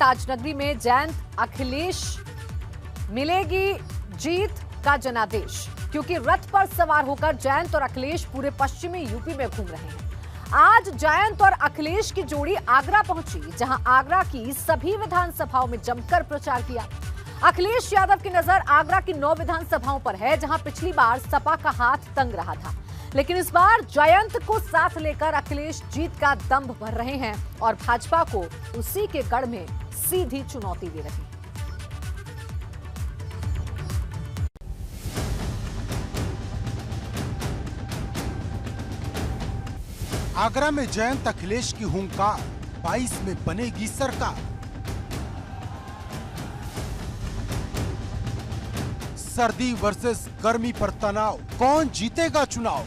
ताजनगरी में जयंत अखिलेश मिलेगी जीत का जनादेश, क्योंकि रथ पर सवार होकर जयंत और अखिलेश पूरे पश्चिमी यूपी में घूम रहे हैं। आज जयंत और अखिलेश की जोड़ी आगरा पहुंची, जहां आगरा की सभी विधानसभाओं में जमकर प्रचार किया। अखिलेश यादव की नजर आगरा की 9 विधानसभाओं पर है, जहां पिछली बार सपा का हाथ तंग रहा था, लेकिन इस बार जयंत को साथ लेकर अखिलेश जीत का दंभ भर रहे हैं और भाजपा को उसी के गढ़ में सीधी चुनौती दे रहे हैं। आगरा में जयंत अखिलेश की हुंकार, 22 में बनेगी सरकार। सर्दी वर्सेस गर्मी पर तनाव, कौन जीतेगा चुनाव?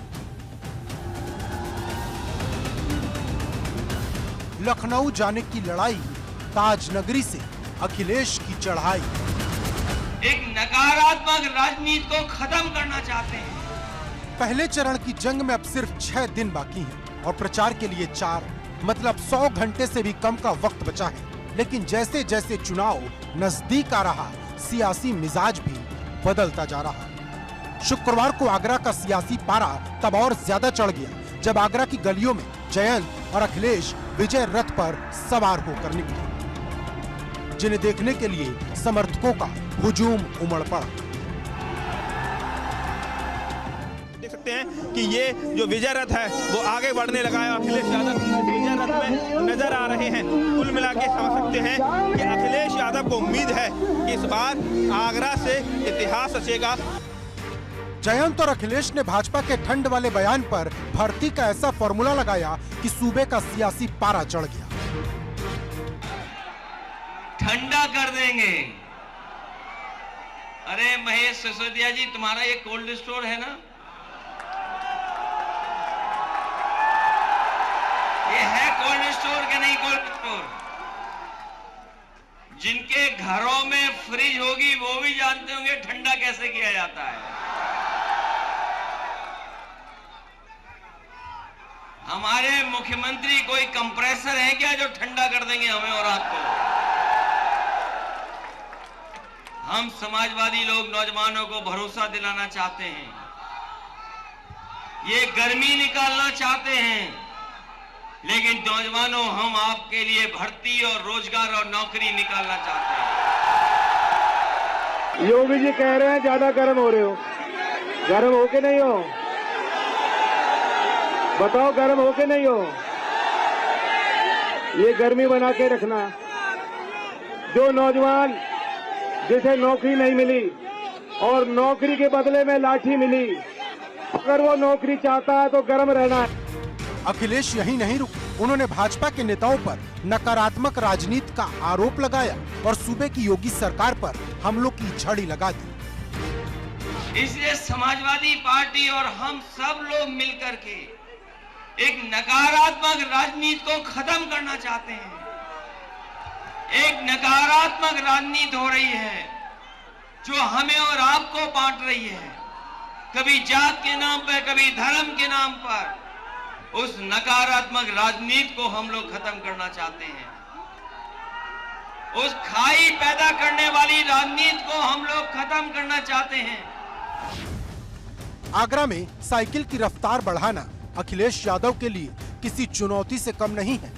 लखनऊ जाने की लड़ाई, ताजनगरी से अखिलेश की चढ़ाई। एक नकारात्मक राजनीति को खत्म करना चाहते हैं। पहले चरण की जंग में अब सिर्फ 6 दिन बाकी हैं और प्रचार के लिए 4, मतलब 100 घंटे से भी कम का वक्त बचा है। लेकिन जैसे जैसे चुनाव नजदीक आ रहा, सियासी मिजाज भी बदलता जा रहा। शुक्रवार को आगरा का सियासी पारा तब और ज्यादा चढ़ गया, जब आगरा की गलियों में जयंत और अखिलेश विजय रथ पर सवार होकर निकले, जिन्हें देखने के लिए समर्थकों का हुजूम उमड़ पड़ा। देख सकते हैं कि ये जो विजय रथ है वो आगे बढ़ने लगा है। अखिलेश यादव विजय रथ में नजर आ रहे हैं। कुल मिला के समझ सकते हैं कि अखिलेश यादव को उम्मीद है कि इस बार आगरा से इतिहास रचेगा। जयंत और अखिलेश ने भाजपा के ठंड वाले बयान पर भर्ती का ऐसा फॉर्मूला लगाया कि सूबे का सियासी पारा चढ़ गया। ठंडा कर देंगे। अरे महेश सिसोदिया जी, तुम्हारा ये कोल्ड स्टोर है ना? ये है कोल्ड स्टोर के नहीं कोल्ड स्टोर? जिनके घरों में फ्रिज होगी वो भी जानते होंगे ठंडा कैसे किया जाता है। हमारे मुख्यमंत्री कोई कंप्रेसर है क्या जो ठंडा कर देंगे हमें और आपको? हम समाजवादी लोग नौजवानों को भरोसा दिलाना चाहते हैं, ये गर्मी निकालना चाहते हैं, लेकिन नौजवानों हम आपके लिए भर्ती और रोजगार और नौकरी निकालना चाहते हैं। योगी जी कह रहे हैं ज्यादा गर्म हो रहे हो, गर्म हो के नहीं हो? बताओ गर्म हो के नहीं हो? ये गर्मी बना के रखना। जो नौजवान जिसे नौकरी नहीं मिली और नौकरी के बदले में लाठी मिली, अगर वो नौकरी चाहता है तो गर्म रहना है। अखिलेश यही नहीं रुके, उन्होंने भाजपा के नेताओं पर नकारात्मक राजनीति का आरोप लगाया और सूबे की योगी सरकार पर हमलों की झड़ी लगा दी। इसलिए समाजवादी पार्टी और हम सब लोग मिलकर के एक नकारात्मक राजनीति को खत्म करना चाहते हैं। एक नकारात्मक राजनीति हो रही है जो हमें और आपको बांट रही है, कभी जात के नाम पर, कभी धर्म के नाम पर। उस नकारात्मक राजनीति को हम लोग खत्म करना चाहते हैं। उस खाई पैदा करने वाली राजनीति को हम लोग खत्म करना चाहते हैं। आगरा में साइकिल की रफ्तार बढ़ाना अखिलेश यादव के लिए किसी चुनौती से कम नहीं है,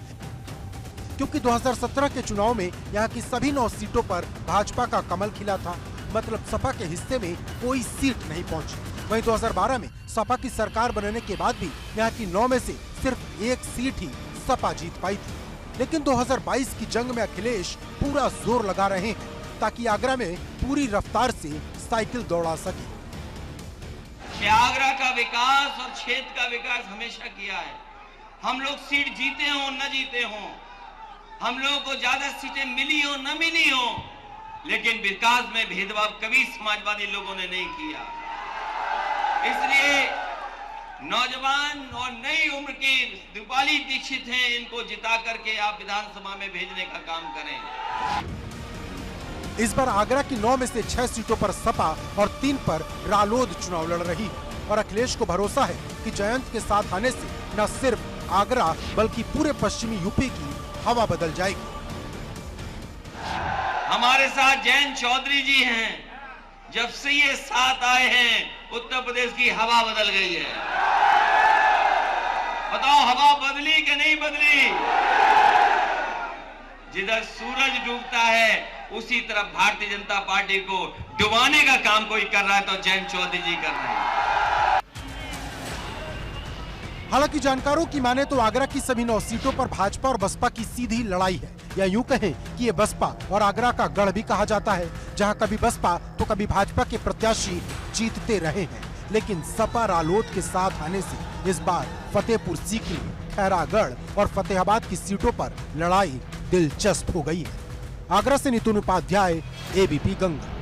क्योंकि 2017 के चुनाव में यहाँ की सभी 9 सीटों पर भाजपा का कमल खिला था, मतलब सपा के हिस्से में कोई सीट नहीं पहुंची। वहीं 2012 में सपा की सरकार बनने के बाद भी यहाँ की 9 में से सिर्फ 1 सीट ही सपा जीत पाई थी। लेकिन 2022 की जंग में अखिलेश पूरा जोर लगा रहे हैं ताकि आगरा में पूरी रफ्तार से साइकिल दौड़ा सके। आगरा का विकास और क्षेत्र का विकास हमेशा किया है। हम लोग सीट जीते हो न जीते हो, हम लोगों को ज्यादा सीटें मिली हो न मिली हो, लेकिन विकास में भेदभाव कभी समाजवादी लोगों ने नहीं किया। इसलिए नौजवान और नई उम्र की दीपाली दीक्षित हैं, इनको जिता करके आप विधानसभा में भेजने का काम करें। इस बार आगरा की 9 में से 6 सीटों पर सपा और 3 पर रालोद चुनाव लड़ रही है और अखिलेश को भरोसा है कि जयंत के साथ आने से न सिर्फ आगरा बल्कि पूरे पश्चिमी यूपी की हवा बदल जाएगी। हमारे साथ जयंत चौधरी जी हैं। जब से ये साथ आए हैं उत्तर प्रदेश की हवा बदल गई है। बताओ हवा बदली कि नहीं बदली? जिधर सूरज डूबता है उसी तरफ भारतीय जनता पार्टी को डुबाने का काम कोई कर रहा है तो जयंत चौधरी जी कर रहे हैं। हालांकि जानकारों की माने तो आगरा की सभी 9 सीटों पर भाजपा और बसपा की सीधी लड़ाई है, या यूं कहें कि ये बसपा और आगरा का गढ़ भी कहा जाता है, जहां कभी बसपा तो कभी भाजपा के प्रत्याशी जीतते रहे हैं। लेकिन सपा रालोद के साथ आने से इस बार फतेहपुर सीकरी, खैरागढ़ और फतेहाबाद की सीटों पर लड़ाई दिलचस्प हो गई है। आगरा से नितिन उपाध्याय, एबीपी गंगा।